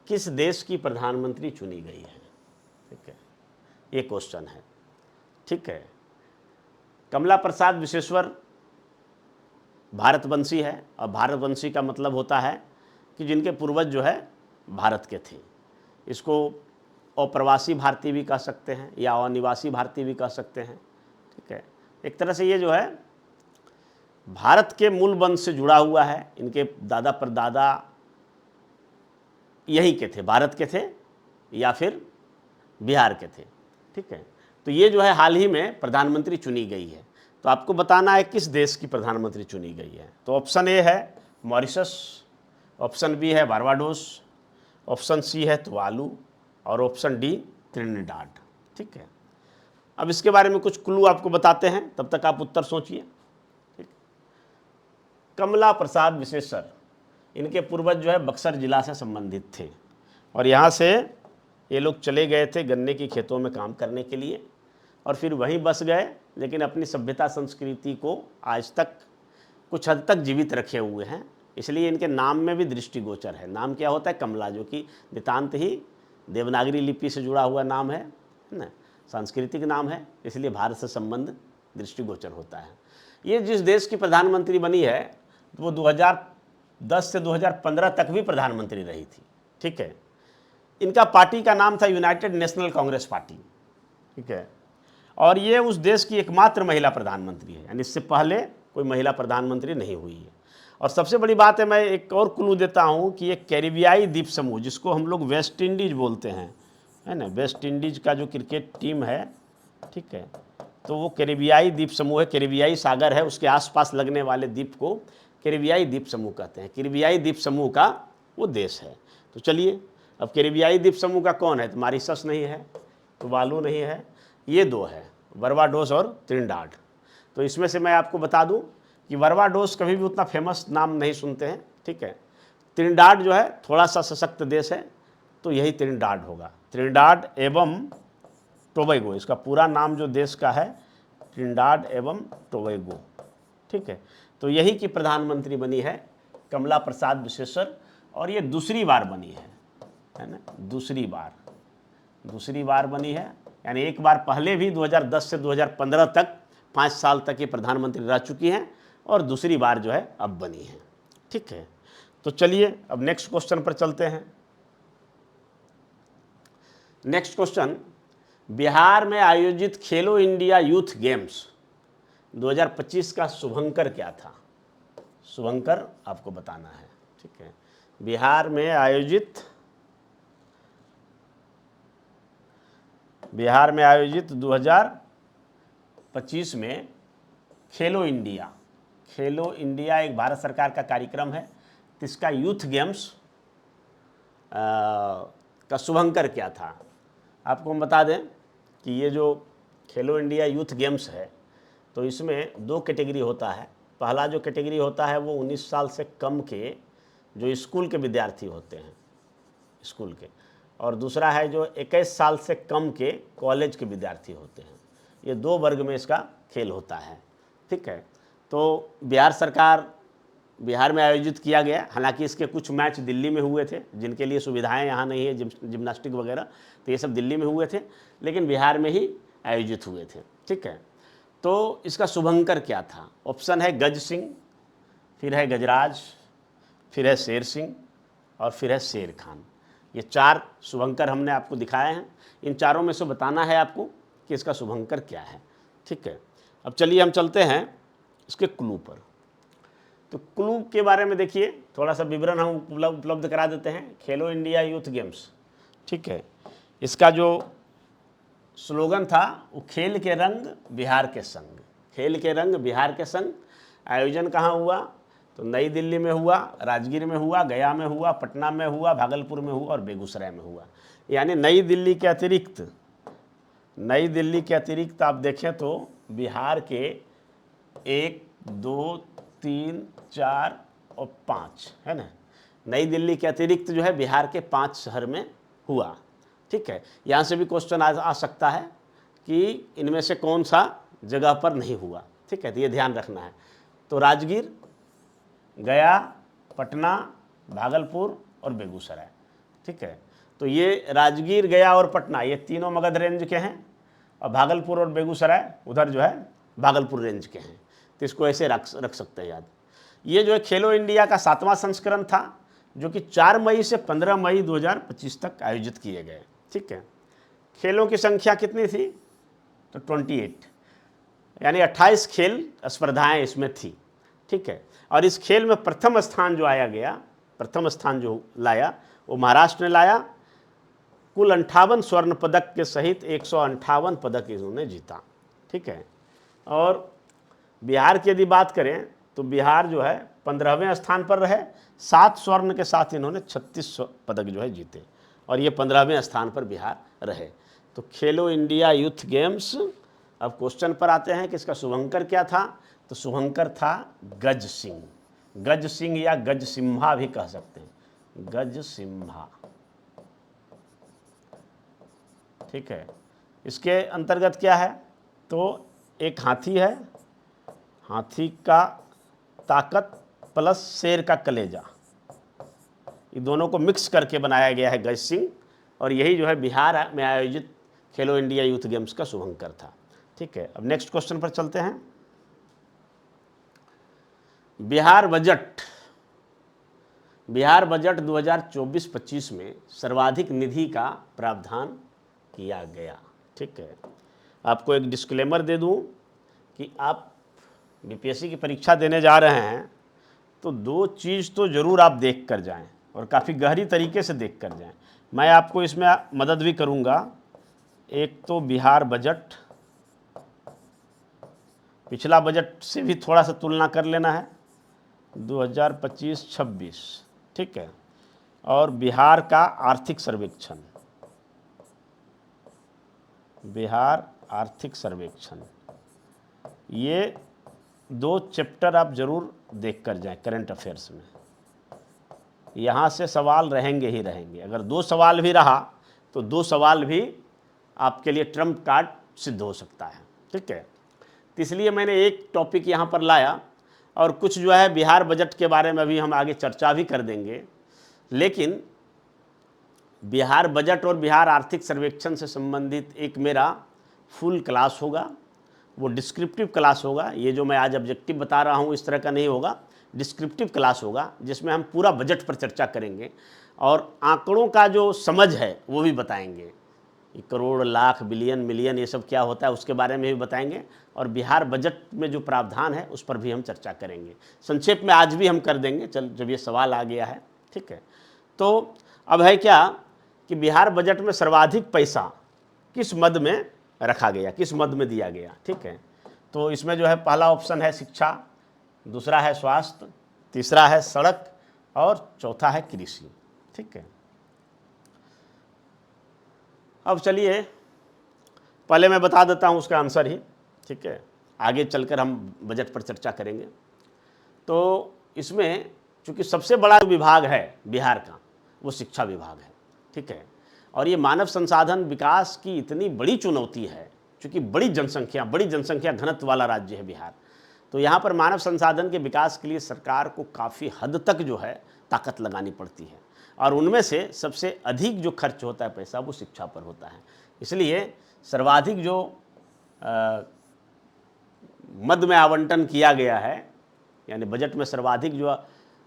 किस देश की प्रधानमंत्री चुनी गई है? ठीक है, ये क्वेश्चन है। ठीक है, कमला प्रसाद विशेश्वर भारतवंशी है, और भारतवंशी का मतलब होता है कि जिनके पूर्वज जो है भारत के थे। इसको अप्रवासी भारतीय भी कह सकते हैं या अनिवासी भारतीय भी कह सकते हैं। ठीक है, एक तरह से ये जो है भारत के मूल वंश से जुड़ा हुआ है। इनके दादा परदादा यहीं के थे, भारत के थे या फिर बिहार के थे। ठीक है, तो ये जो है हाल ही में प्रधानमंत्री चुनी गई है। तो आपको बताना है किस देश की प्रधानमंत्री चुनी गई है। तो ऑप्शन ए है मॉरिशस, ऑप्शन बी है बारबाडोस, ऑप्शन सी है तुवालू और ऑप्शन डी त्रिनिडाड। ठीक है, अब इसके बारे में कुछ क्लू आपको बताते हैं, तब तक आप उत्तर सोचिए। ठीक, कमला प्रसाद विशेश्वर, इनके पूर्वज जो है बक्सर जिला से संबंधित थे, और यहाँ से ये लोग चले गए थे गन्ने की खेतों में काम करने के लिए, और फिर वहीं बस गए, लेकिन अपनी सभ्यता संस्कृति को आज तक कुछ हद तक जीवित रखे हुए हैं। इसलिए इनके नाम में भी दृष्टिगोचर है। नाम क्या होता है? कमला, जो कि नितांत ही देवनागरी लिपि से जुड़ा हुआ नाम है ना, सांस्कृतिक नाम है, इसलिए भारत से संबंध दृष्टिगोचर होता है। ये जिस देश की प्रधानमंत्री बनी है वो 2010 से 2015 तक भी प्रधानमंत्री रही थी। ठीक है। इनका पार्टी का नाम था यूनाइटेड नेशनल कांग्रेस पार्टी, ठीक है। और ये उस देश की एकमात्र महिला प्रधानमंत्री है, यानी इससे पहले कोई महिला प्रधानमंत्री नहीं हुई है। और सबसे बड़ी बात है, मैं एक और क्लू देता हूँ कि ये कैरिबियाई द्वीप समूह, जिसको हम लोग वेस्ट इंडीज बोलते हैं, है ना, वेस्ट इंडीज का जो क्रिकेट टीम है, ठीक है, तो वो कैरिबियाई द्वीप समूह है। कैरिबियाई सागर है, उसके आसपास लगने वाले द्वीप को कैरिबियाई द्वीप समूह कहते हैं। कैरिबियाई द्वीप समूह का वो देश है। तो चलिए, अब कैरिबियाई द्वीप समूह का कौन है? तो मॉरिशस नहीं है, तुवालू नहीं है, ये दो है, बारबाडोस और त्रिनिडाद। तो इसमें से मैं आपको बता दूं कि बारबाडोस कभी भी उतना फेमस नाम नहीं सुनते हैं, ठीक है। त्रिनिडाद जो है थोड़ा सा सशक्त देश है, तो यही त्रिनिडाद होगा, त्रिनिडाद एवं टोबैगो। इसका पूरा नाम जो देश का है, त्रिनिडाद एवं टोबैगो, ठीक है। तो यही की प्रधानमंत्री बनी है कमला प्रसाद बिसेश्वर, और ये दूसरी बार बनी है ना, दूसरी बार बनी है। यानी एक बार पहले भी 2010 से 2015 तक 5 साल तक ये प्रधानमंत्री रह चुकी हैं, और दूसरी बार जो है अब बनी है, ठीक है। तो चलिए अब नेक्स्ट क्वेश्चन पर चलते हैं। नेक्स्ट क्वेश्चन, बिहार में आयोजित खेलो इंडिया यूथ गेम्स 2025 का शुभंकर क्या था? शुभंकर आपको बताना है, ठीक है। बिहार में आयोजित 2025 में खेलो इंडिया एक भारत सरकार का कार्यक्रम है, तो इसका यूथ गेम्स का शुभंकर क्या था? आपको हम बता दें कि ये जो खेलो इंडिया यूथ गेम्स है, तो इसमें 2 कैटेगरी होता है। पहला जो कैटेगरी होता है वो 19 साल से कम के जो स्कूल के विद्यार्थी होते हैं, स्कूल के, और दूसरा है जो 21 साल से कम के कॉलेज के विद्यार्थी होते हैं। ये 2 वर्ग में इसका खेल होता है, ठीक है। तो बिहार में आयोजित किया गया। हालांकि इसके कुछ मैच दिल्ली में हुए थे, जिनके लिए सुविधाएं यहाँ नहीं है, जिम्नास्टिक वगैरह, तो ये सब दिल्ली में हुए थे, लेकिन बिहार में ही आयोजित हुए थे, ठीक है। तो इसका शुभंकर क्या था? ऑप्शन है गज सिंह, फिर है गजराज, फिर है शेर सिंह, और फिर है शेर खान। ये 4 शुभंकर हमने आपको दिखाए हैं। इन चारों में से बताना है आपको कि इसका शुभंकर क्या है, ठीक है। अब चलिए हम चलते हैं इसके क्लू पर। तो क्लू के बारे में देखिए, थोड़ा सा विवरण हम उपलब्ध करा देते हैं। खेलो इंडिया यूथ गेम्स, ठीक है, इसका जो स्लोगन था वो खेल के रंग बिहार के संग, खेल के रंग बिहार के संग। आयोजन कहाँ हुआ? तो नई दिल्ली में हुआ, राजगीर में हुआ, गया में हुआ, पटना में हुआ, भागलपुर में हुआ और बेगूसराय में हुआ। यानी नई दिल्ली के अतिरिक्त आप देखें तो बिहार के 1, 2, 3, 4 और 5 है ना, नई दिल्ली के अतिरिक्त जो है बिहार के 5 शहर में हुआ, ठीक है। यहाँ से भी क्वेश्चन आ सकता है कि इनमें से कौन सा जगह पर नहीं हुआ, ठीक है, तो ये ध्यान रखना है। तो राजगीर, गया, पटना, भागलपुर और बेगूसराय, ठीक है। तो ये राजगीर, गया और पटना ये तीनों मगध रेंज के हैं, और भागलपुर और बेगूसराय उधर जो है भागलपुर रेंज के हैं। तो इसको ऐसे रख सकते हैं याद। ये जो है खेलो इंडिया का 7वां संस्करण था, जो कि 4 मई से 15 मई 2025 तक आयोजित किए गए, ठीक है। खेलों की संख्या कितनी थी? तो 28, यानी 28 खेल स्पर्धाएं इसमें थी, ठीक है। और इस खेल में प्रथम स्थान जो लाया वो महाराष्ट्र ने लाया। कुल 58 स्वर्ण पदक के सहित 158 पदक इन्होंने जीता, ठीक है। और बिहार की यदि बात करें तो बिहार जो है 15वें स्थान पर रहे, 7 स्वर्ण के साथ इन्होंने 36 पदक जो है जीते, और ये 15वें स्थान पर बिहार रहे। तो खेलो इंडिया यूथ गेम्स। अब क्वेश्चन पर आते हैं कि इसका शुभंकर क्या था? तो शुभंकर था गज सिंह या गज सिम्हा भी कह सकते हैं, गज सिम्हा, ठीक है। इसके अंतर्गत क्या है? तो एक हाथी है, हाथी का ताकत प्लस शेर का कलेजा, ये दोनों को मिक्स करके बनाया गया है गज सिंह, और यही जो है बिहार में आयोजित खेलो इंडिया यूथ गेम्स का शुभंकर था, ठीक है। अब नेक्स्ट क्वेश्चन पर चलते हैं। बिहार बजट 2024-25 में सर्वाधिक निधि का प्रावधान किया गया। ठीक है, आपको एक डिस्क्लेमर दे दूं कि आप बीपीएससी की परीक्षा देने जा रहे हैं तो दो चीज़ तो ज़रूर आप देख कर जाएं और काफ़ी गहरी तरीके से देख कर जाएं। मैं आपको इसमें मदद भी करूंगा। एक तो बिहार बजट, पिछला बजट से भी थोड़ा सा तुलना कर लेना है 2025-26, ठीक है, और बिहार का आर्थिक सर्वेक्षण, बिहार आर्थिक सर्वेक्षण, ये दो चैप्टर आप ज़रूर देख कर जाएं करंट अफेयर्स में। यहाँ से सवाल रहेंगे ही रहेंगे। अगर दो सवाल भी रहा तो दो सवाल भी आपके लिए ट्रम्प कार्ड सिद्ध हो सकता है। ठीक है, तो इसलिए मैंने एक टॉपिक यहाँ पर लाया और कुछ जो है बिहार बजट के बारे में भी हम आगे चर्चा भी कर देंगे। लेकिन बिहार बजट और बिहार आर्थिक सर्वेक्षण से संबंधित एक मेरा फुल क्लास होगा, वो डिस्क्रिप्टिव क्लास होगा। ये जो मैं आज ऑब्जेक्टिव बता रहा हूँ इस तरह का नहीं होगा, डिस्क्रिप्टिव क्लास होगा जिसमें हम पूरा बजट पर चर्चा करेंगे और आंकड़ों का जो समझ है वो भी बताएंगे। करोड़, लाख, बिलियन, मिलियन ये सब क्या होता है उसके बारे में भी बताएंगे और बिहार बजट में जो प्रावधान है उस पर भी हम चर्चा करेंगे। संक्षेप में आज भी हम कर देंगे, चल जब ये सवाल आ गया है। ठीक है, तो अब है क्या कि बिहार बजट में सर्वाधिक पैसा किस मद में रखा गया, किस मद में दिया गया। ठीक है, तो इसमें जो है पहला ऑप्शन है शिक्षा, दूसरा है स्वास्थ्य, तीसरा है सड़क और चौथा है कृषि। ठीक है, अब चलिए पहले मैं बता देता हूँ उसका आंसर ही। ठीक है, आगे चलकर हम बजट पर चर्चा करेंगे। तो इसमें चूंकि सबसे बड़ा विभाग है बिहार का वो शिक्षा विभाग है। ठीक है, और ये मानव संसाधन विकास की इतनी बड़ी चुनौती है, चूँकि बड़ी जनसंख्या घनत्व वाला राज्य है बिहार, तो यहाँ पर मानव संसाधन के विकास के लिए सरकार को काफ़ी हद तक जो है ताकत लगानी पड़ती है और उनमें से सबसे अधिक जो खर्च होता है पैसा वो शिक्षा पर होता है। इसलिए सर्वाधिक जो मद में आवंटन किया गया है, यानी बजट में सर्वाधिक जो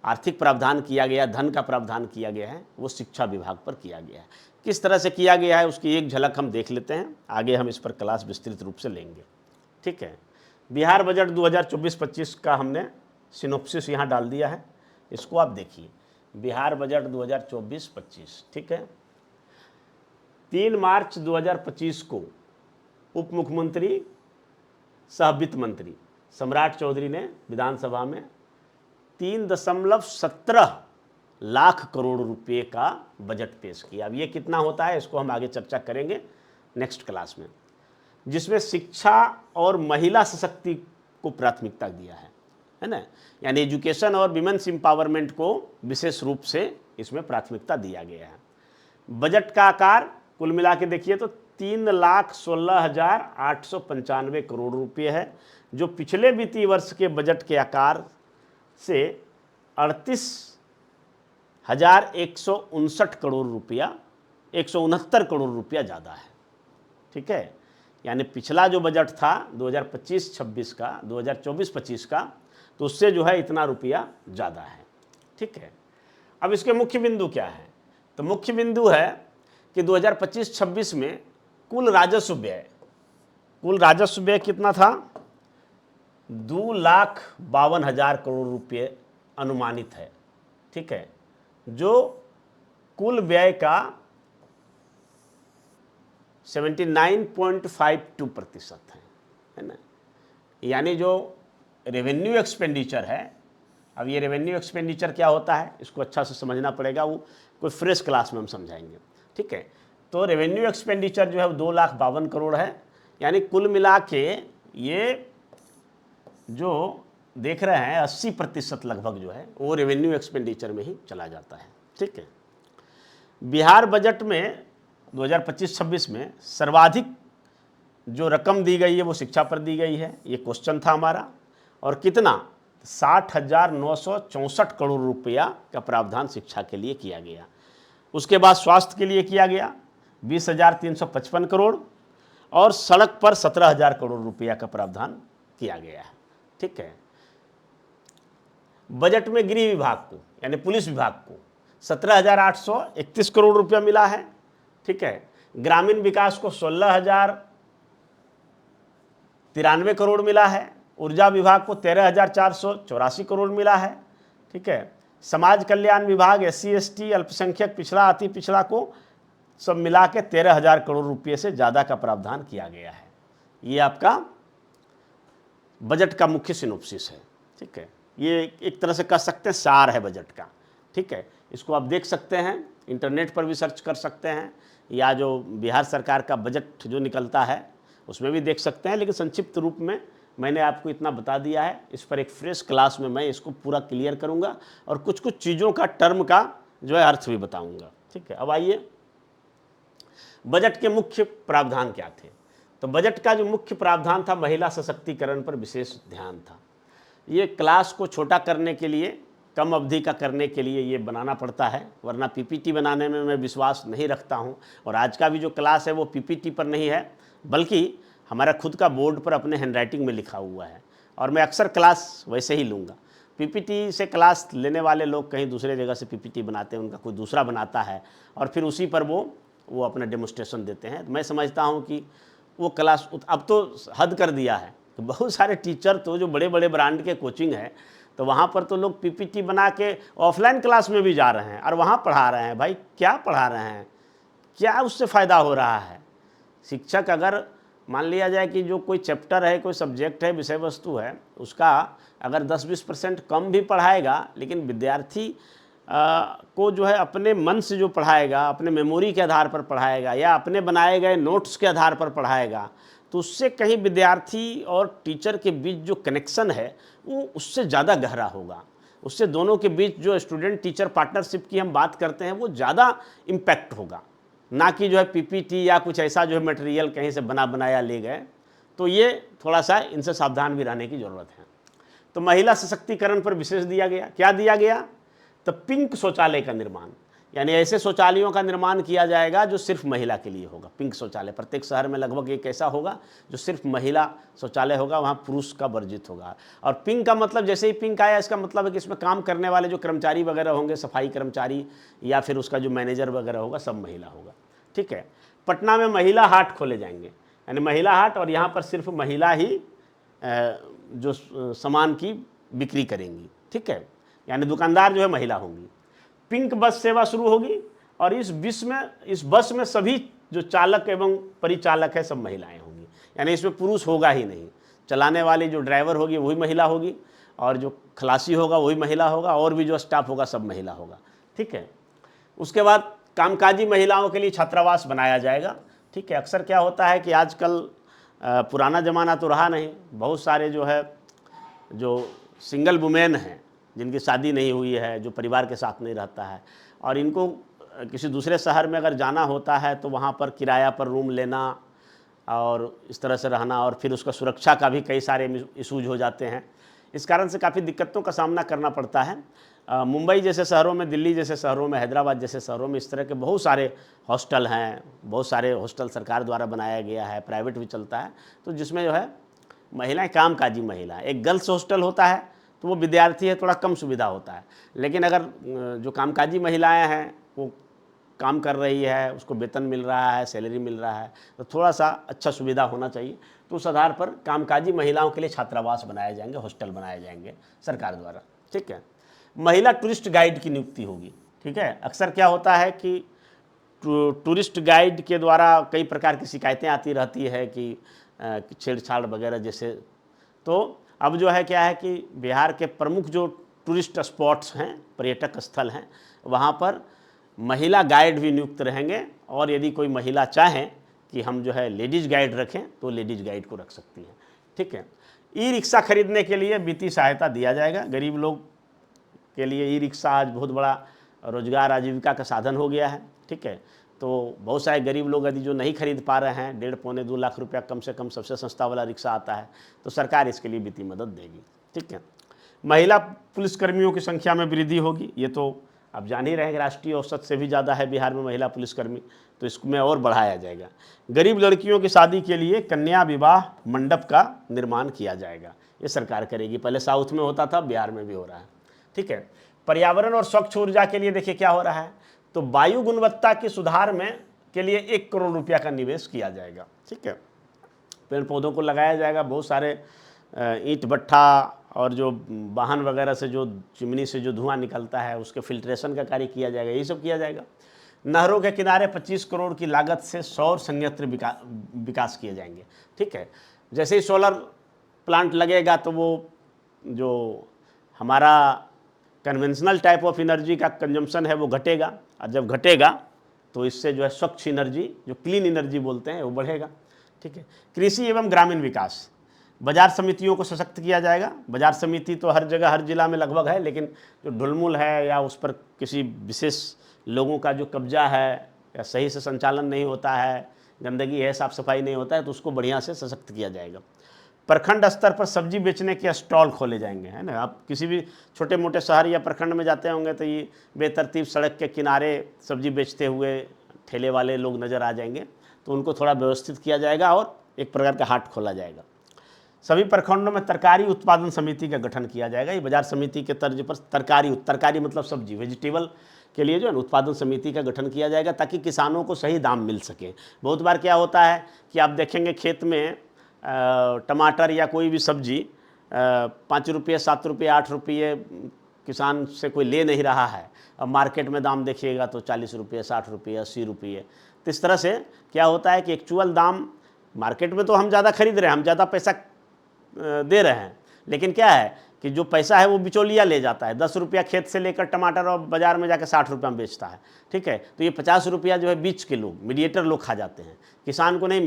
आर्थिक प्रावधान किया गया, धन का प्रावधान किया गया है, वो शिक्षा विभाग पर किया गया है। किस तरह से किया गया है उसकी एक झलक हम देख लेते हैं, आगे हम इस पर क्लास विस्तृत रूप से लेंगे। ठीक है, बिहार बजट 2024-25 का हमने सिनोप्सिस यहाँ डाल दिया है, इसको आप देखिए। बिहार बजट 2024-25, ठीक है, 3 मार्च 2025 को उप मुख्यमंत्री सह वित्त मंत्री सम्राट चौधरी ने विधानसभा में 3.17 लाख करोड़ रुपए का बजट पेश किया। अब ये कितना होता है इसको हम आगे चर्चा करेंगे नेक्स्ट क्लास में, जिसमें शिक्षा और महिला सशक्ति को प्राथमिकता दिया है ना, यानी एजुकेशन और विमेंस एम्पावरमेंट को विशेष रूप से इसमें प्राथमिकता दिया गया है। बजट का आकार कुल मिला के देखिए तो 3,16,895 करोड़ रुपए है, जो पिछले वित्तीय वर्ष के बजट के आकार से 38,159 करोड़ रुपया 169 करोड़ रुपया ज़्यादा है। ठीक है, यानी पिछला जो बजट था 2025-26 का, 2024-25 का, तो उससे जो है इतना रुपया ज़्यादा है। ठीक है, अब इसके मुख्य बिंदु क्या है? तो मुख्य बिंदु है कि 2025-26 में कुल राजस्व व्यय कितना था? 2,52,000 करोड़ रुपये अनुमानित है। ठीक है, जो कुल व्यय का 79.52% है ना, यानी जो रेवेन्यू एक्सपेंडिचर है। अब ये रेवेन्यू एक्सपेंडिचर क्या होता है इसको अच्छा से समझना पड़ेगा, वो कोई फ्रेश क्लास में हम समझाएंगे। ठीक है, तो रेवेन्यू एक्सपेंडिचर जो है वो 2,52,000 करोड़ है, यानी कुल मिला के ये जो देख रहे हैं 80% लगभग जो है वो रेवेन्यू एक्सपेंडिचर में ही चला जाता है। ठीक है, बिहार बजट में 2025-26 में सर्वाधिक जो रकम दी गई है वो शिक्षा पर दी गई है, ये क्वेश्चन था हमारा। और कितना? 60,964 करोड़ रुपया का प्रावधान शिक्षा के लिए किया गया। उसके बाद स्वास्थ्य के लिए किया गया 20,355 करोड़ और सड़क पर 17,000 करोड़ रुपया का प्रावधान किया गया है। ठीक है, बजट में गृह विभाग को यानी पुलिस विभाग को 17,831 करोड़ रुपया मिला है। ठीक है, ग्रामीण विकास को 16,093 करोड़ मिला है। ऊर्जा विभाग को 13,484 करोड़ मिला है। ठीक है, समाज कल्याण विभाग SC ST अल्पसंख्यक पिछड़ा अति पिछड़ा को सब मिला के 13,000 करोड़ रुपये से ज़्यादा का प्रावधान किया गया है। ये आपका बजट का मुख्य सिनोप्सिस है। ठीक है, ये एक तरह से कह सकते हैं सार है बजट का। ठीक है, इसको आप देख सकते हैं, इंटरनेट पर भी सर्च कर सकते हैं, या जो बिहार सरकार का बजट जो निकलता है उसमें भी देख सकते हैं। लेकिन संक्षिप्त रूप में मैंने आपको इतना बता दिया है। इस पर एक फ्रेश क्लास में मैं इसको पूरा क्लियर करूंगा और कुछ कुछ चीज़ों का टर्म का जो है अर्थ भी बताऊंगा। ठीक है, अब आइए बजट के मुख्य प्रावधान क्या थे। तो बजट का जो मुख्य प्रावधान था, महिला सशक्तिकरण पर विशेष ध्यान था। ये क्लास को छोटा करने के लिए, कम अवधि का करने के लिए ये बनाना पड़ता है, वरना PPT बनाने में मैं विश्वास नहीं रखता हूँ। और आज का भी जो क्लास है वो PPT पर नहीं है, बल्कि हमारा खुद का बोर्ड पर अपने हैंडराइटिंग में लिखा हुआ है। और मैं अक्सर क्लास वैसे ही लूँगा। PPT से क्लास लेने वाले लोग कहीं दूसरे जगह से PPT बनाते हैं, उनका कोई दूसरा बनाता है और फिर उसी पर वो अपना डेमोस्ट्रेशन देते हैं। तो मैं समझता हूँ कि वो क्लास अब तो हद कर दिया है कि बहुत सारे टीचर तो जो बड़े बड़े ब्रांड के कोचिंग है, तो वहाँ पर तो लोग PPT बना के ऑफलाइन क्लास में भी जा रहे हैं और वहाँ पढ़ा रहे हैं। भाई क्या पढ़ा रहे हैं, क्या उससे फ़ायदा हो रहा है? शिक्षक अगर मान लिया जाए कि जो कोई चैप्टर है, कोई सब्जेक्ट है, विषय वस्तु है, उसका अगर 10-20% कम भी पढ़ाएगा, लेकिन विद्यार्थी को जो है अपने मन से जो पढ़ाएगा, अपने मेमोरी के आधार पर पढ़ाएगा या अपने बनाए गए नोट्स के आधार पर पढ़ाएगा, तो उससे कहीं विद्यार्थी और टीचर के बीच जो कनेक्शन है वो उससे ज़्यादा गहरा होगा। उससे दोनों के बीच जो स्टूडेंट टीचर पार्टनरशिप की हम बात करते हैं वो ज़्यादा इम्पैक्ट होगा, ना कि जो है PPT या कुछ ऐसा जो है मटेरियल कहीं से बना बनाया ले गए। तो ये थोड़ा सा इनसे सावधान भी रहने की ज़रूरत है। तो महिला सशक्तिकरण पर विशेष दिया गया। क्या दिया गया? तो पिंक शौचालय का निर्माण, यानी ऐसे शौचालयों का निर्माण किया जाएगा जो सिर्फ महिला के लिए होगा। पिंक शौचालय प्रत्येक शहर में लगभग एक ऐसा होगा जो सिर्फ महिला शौचालय होगा, वहाँ पुरुष का वर्जित होगा। और पिंक का मतलब जैसे ही पिंक आया, इसका मतलब है कि इसमें काम करने वाले जो कर्मचारी वगैरह होंगे, सफाई कर्मचारी या फिर उसका जो मैनेजर वगैरह होगा, सब महिला होगा। ठीक है, पटना में महिला हाट खोले जाएंगे, यानी महिला हाट, और यहाँ पर सिर्फ महिला ही जो सामान की बिक्री करेंगी। ठीक है, यानी दुकानदार जो है महिला होंगी। पिंक बस सेवा शुरू होगी और इस बस में सभी जो चालक एवं परिचालक है सब महिलाएं होंगी, यानी इसमें पुरुष होगा ही नहीं। चलाने वाली जो ड्राइवर होगी वही महिला होगी और जो खलासी होगा वही महिला होगा और भी जो स्टाफ होगा सब महिला होगा। ठीक है, उसके बाद कामकाजी महिलाओं के लिए छात्रावास बनाया जाएगा। ठीक है, अक्सर क्या होता है कि आजकल पुराना ज़माना तो रहा नहीं, बहुत सारे जो है जो सिंगल वुमेन हैं जिनकी शादी नहीं हुई है, जो परिवार के साथ नहीं रहता है, और इनको किसी दूसरे शहर में अगर जाना होता है तो वहाँ पर किराया पर रूम लेना और इस तरह से रहना, और फिर उसका सुरक्षा का भी कई सारे इशूज हो जाते हैं। इस कारण से काफ़ी दिक्कतों का सामना करना पड़ता है। मुंबई जैसे शहरों में, दिल्ली जैसे शहरों में, हैदराबाद जैसे शहरों में इस तरह के बहुत सारे हॉस्टल हैं, बहुत सारे हॉस्टल सरकार द्वारा बनाया गया है, प्राइवेट भी चलता है, तो जिसमें जो है महिलाएं कामकाजी महिला, एक गर्ल्स हॉस्टल होता है तो वो विद्यार्थी है, थोड़ा कम सुविधा होता है। लेकिन अगर जो कामकाजी महिलाएं हैं वो काम कर रही है, उसको वेतन मिल रहा है, सैलरी मिल रहा है, तो थोड़ा सा अच्छा सुविधा होना चाहिए। तो उस आधार पर कामकाजी महिलाओं के लिए छात्रावास बनाए जाएंगे, हॉस्टल बनाए जाएंगे सरकार द्वारा। ठीक है, महिला टूरिस्ट गाइड की नियुक्ति होगी। ठीक है, अक्सर क्या होता है कि टूरिस्ट गाइड के द्वारा कई प्रकार की शिकायतें आती रहती है कि छेड़छाड़ वगैरह जैसे। तो अब जो है क्या है कि बिहार के प्रमुख जो टूरिस्ट स्पॉट्स हैं, पर्यटक स्थल हैं, वहाँ पर महिला गाइड भी नियुक्त रहेंगे, और यदि कोई महिला चाहें कि हम जो है लेडीज़ गाइड रखें तो लेडीज़ गाइड को रख सकती हैं। ठीक है, ई रिक्शा खरीदने के लिए वित्तीय सहायता दिया जाएगा। गरीब लोग के लिए ई रिक्शा आज बहुत बड़ा रोजगार आजीविका का साधन हो गया है। ठीक है, तो बहुत सारे गरीब लोग यदि जो नहीं खरीद पा रहे हैं, 1.5-2 लाख रुपया कम से कम सबसे सस्ता वाला रिक्शा आता है, तो सरकार इसके लिए वित्तीय मदद देगी। ठीक है, महिला पुलिसकर्मियों की संख्या में वृद्धि होगी। ये तो आप जान ही रहे हैं, राष्ट्रीय औसत से भी ज़्यादा है बिहार में महिला पुलिसकर्मी, तो इसमें और बढ़ाया जाएगा। गरीब लड़कियों की शादी के लिए कन्या विवाह मंडप का निर्माण किया जाएगा, ये सरकार करेगी। पहले साउथ में होता था, बिहार में भी हो रहा है। ठीक है। पर्यावरण और स्वच्छ ऊर्जा के लिए देखिए क्या हो रहा है, तो वायु गुणवत्ता के सुधार में के लिए 1 करोड़ रुपया का निवेश किया जाएगा, ठीक है। पेड़ पौधों को लगाया जाएगा, बहुत सारे ईंट भट्ठा और जो वाहन वगैरह से जो चिमनी से जो धुआं निकलता है उसके फिल्ट्रेशन का कार्य किया जाएगा, यही सब किया जाएगा। नहरों के किनारे 25 करोड़ की लागत से सौर संयंत्र विकास किए जाएंगे, ठीक है। जैसे ही सोलर प्लांट लगेगा तो वो जो हमारा कन्वेंशनल टाइप ऑफ एनर्जी का कंजम्पशन है वो घटेगा, और जब घटेगा तो इससे जो है स्वच्छ एनर्जी, जो क्लीन एनर्जी बोलते हैं, वो बढ़ेगा, ठीक है। कृषि एवं ग्रामीण विकास, बाजार समितियों को सशक्त किया जाएगा। बाजार समिति तो हर जगह हर जिला में लगभग है, लेकिन जो ढुलमुल है या उस पर किसी विशेष लोगों का जो कब्जा है या सही से संचालन नहीं होता है, गंदगी है, साफ सफाई नहीं होता है, तो उसको बढ़िया से सशक्त किया जाएगा। प्रखंड स्तर पर सब्जी बेचने के स्टॉल खोले जाएंगे, है ना। आप किसी भी छोटे मोटे शहर या प्रखंड में जाते होंगे तो ये बेतरतीब सड़क के किनारे सब्जी बेचते हुए ठेले वाले लोग नज़र आ जाएंगे, तो उनको थोड़ा व्यवस्थित किया जाएगा और एक प्रकार का हाट खोला जाएगा। सभी प्रखंडों में तरकारी उत्पादन समिति का गठन किया जाएगा। ये बाजार समिति के तर्ज पर तरकारी मतलब सब्जी, वेजिटेबल के लिए जो है उत्पादन समिति का गठन किया जाएगा, ताकि किसानों को सही दाम मिल सके। बहुत बार क्या होता है कि आप देखेंगे खेत में टमाटर या कोई भी सब्जी 5 रुपये 7 रुपये 8 रुपये किसान से कोई ले नहीं रहा है, अब मार्केट में दाम देखिएगा तो 40 रुपये 60 रुपये 80 रुपये। तो इस तरह से क्या होता है कि एक्चुअल दाम मार्केट में तो हम ज़्यादा खरीद रहे हैं, हम ज़्यादा पैसा दे रहे हैं, लेकिन क्या है कि जो पैसा है वो बिचौलिया ले जाता है। 10 रुपया खेत से लेकर टमाटर और बाज़ार में जाकर 60 रुपये में बेचता है, ठीक है। तो ये 50 रुपया जो है बीच के लोग, मीडिएटर लोग खा जाते हैं, किसान को नहीं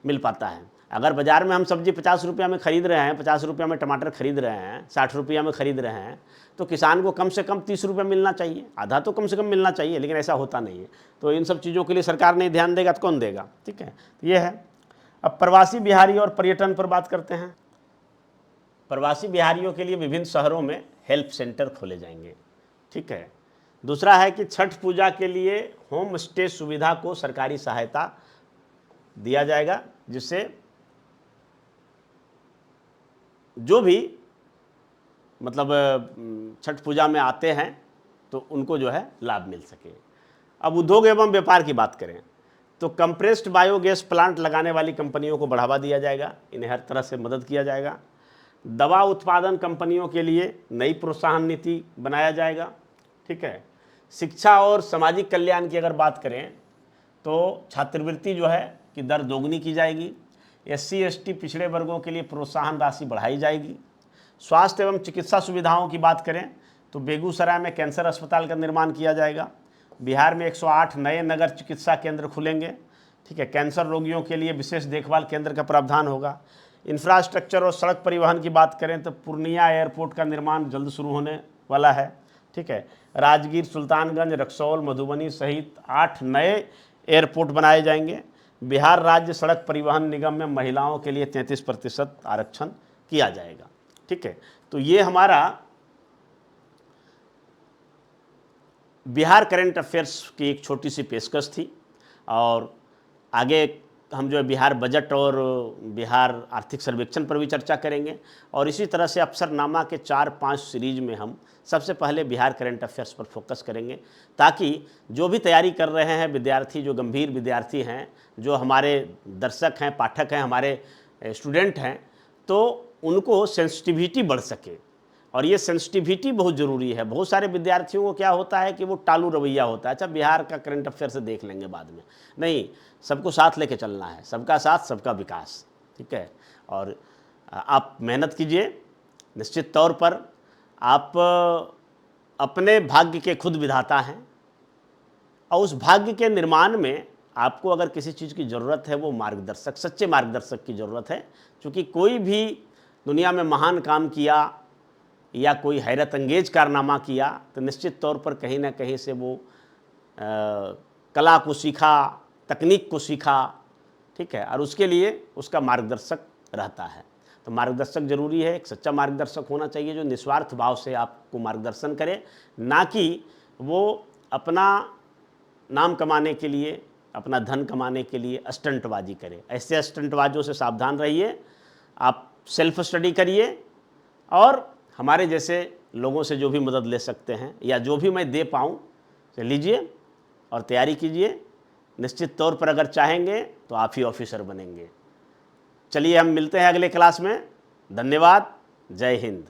मिल पाता है। अगर बाज़ार में हम सब्जी 50 रुपया में खरीद रहे हैं, 50 रुपया में टमाटर खरीद रहे हैं, 60 रुपया में खरीद रहे हैं, तो किसान को कम से कम 30 रुपये मिलना चाहिए, आधा तो कम से कम मिलना चाहिए, लेकिन ऐसा होता नहीं है। तो इन सब चीज़ों के लिए सरकार नहीं ध्यान देगा तो कौन देगा, ठीक है। ये है। अब प्रवासी बिहारी और पर्यटन पर बात करते हैं। प्रवासी बिहारियों के लिए विभिन्न शहरों में हेल्प सेंटर खोले जाएंगे, ठीक है। दूसरा है कि छठ पूजा के लिए होम स्टे सुविधा को सरकारी सहायता दिया जाएगा, जिससे जो भी मतलब छठ पूजा में आते हैं तो उनको जो है लाभ मिल सके। अब उद्योग एवं व्यापार की बात करें तो कंप्रेस्ड बायोगैस प्लांट लगाने वाली कंपनियों को बढ़ावा दिया जाएगा, इन्हें हर तरह से मदद किया जाएगा। दवा उत्पादन कंपनियों के लिए नई प्रोत्साहन नीति बनाया जाएगा, ठीक है। शिक्षा और सामाजिक कल्याण की अगर बात करें तो छात्रवृत्ति जो है कि दर दोगुनी की जाएगी। SC ST पिछड़े वर्गों के लिए प्रोत्साहन राशि बढ़ाई जाएगी। स्वास्थ्य एवं चिकित्सा सुविधाओं की बात करें तो बेगूसराय में कैंसर अस्पताल का निर्माण किया जाएगा। बिहार में 108 नए नगर चिकित्सा केंद्र खुलेंगे, ठीक है। कैंसर रोगियों के लिए विशेष देखभाल केंद्र का प्रावधान होगा। इंफ्रास्ट्रक्चर और सड़क परिवहन की बात करें तो पूर्णिया एयरपोर्ट का निर्माण जल्द शुरू होने वाला है, ठीक है। राजगीर, सुल्तानगंज, रक्सौल, मधुबनी सहित 8 नए एयरपोर्ट बनाए जाएंगे। बिहार राज्य सड़क परिवहन निगम में महिलाओं के लिए 33% आरक्षण किया जाएगा, ठीक है। तो ये हमारा बिहार करंट अफेयर्स की एक छोटी सी पेशकश थी, और आगे हम जो है बिहार बजट और बिहार आर्थिक सर्वेक्षण पर भी चर्चा करेंगे, और इसी तरह से अफसरनामा के 4-5 सीरीज में हम सबसे पहले बिहार करंट अफेयर्स पर फोकस करेंगे, ताकि जो भी तैयारी कर रहे हैं विद्यार्थी, जो गंभीर विद्यार्थी हैं, जो हमारे दर्शक हैं, पाठक हैं, हमारे स्टूडेंट हैं, तो उनको सेंसिटिविटी बढ़ सके। और ये सेंसिटिविटी बहुत ज़रूरी है। बहुत सारे विद्यार्थियों को क्या होता है कि वो टालू रवैया होता है, अच्छा बिहार का करंट अफेयर से देख लेंगे बाद में, नहीं, सबको साथ लेके चलना है, सबका साथ सबका विकास, ठीक है। और आप मेहनत कीजिए, निश्चित तौर पर आप अपने भाग्य के खुद विधाता हैं, और उस भाग्य के निर्माण में आपको अगर किसी चीज़ की ज़रूरत है वो मार्गदर्शक, सच्चे मार्गदर्शक की ज़रूरत है। क्योंकि कोई भी दुनिया में महान काम किया या कोई हैरत अंगेज कारनामा किया तो निश्चित तौर पर कहीं ना कहीं से वो कला को सीखा, तकनीक को सीखा, ठीक है, और उसके लिए उसका मार्गदर्शक रहता है। तो मार्गदर्शक जरूरी है, एक सच्चा मार्गदर्शक होना चाहिए जो निस्वार्थ भाव से आपको मार्गदर्शन करे, ना कि वो अपना नाम कमाने के लिए, अपना धन कमाने के लिए स्टंटबाजी करे। ऐसे स्टंटबाजों से सावधान रहिए, आप सेल्फ स्टडी करिए और हमारे जैसे लोगों से जो भी मदद ले सकते हैं या जो भी मैं दे पाऊँ तो लीजिए और तैयारी कीजिए। निश्चित तौर पर अगर चाहेंगे तो आप ही ऑफिसर बनेंगे। चलिए हम मिलते हैं अगले क्लास में। धन्यवाद। जय हिंद।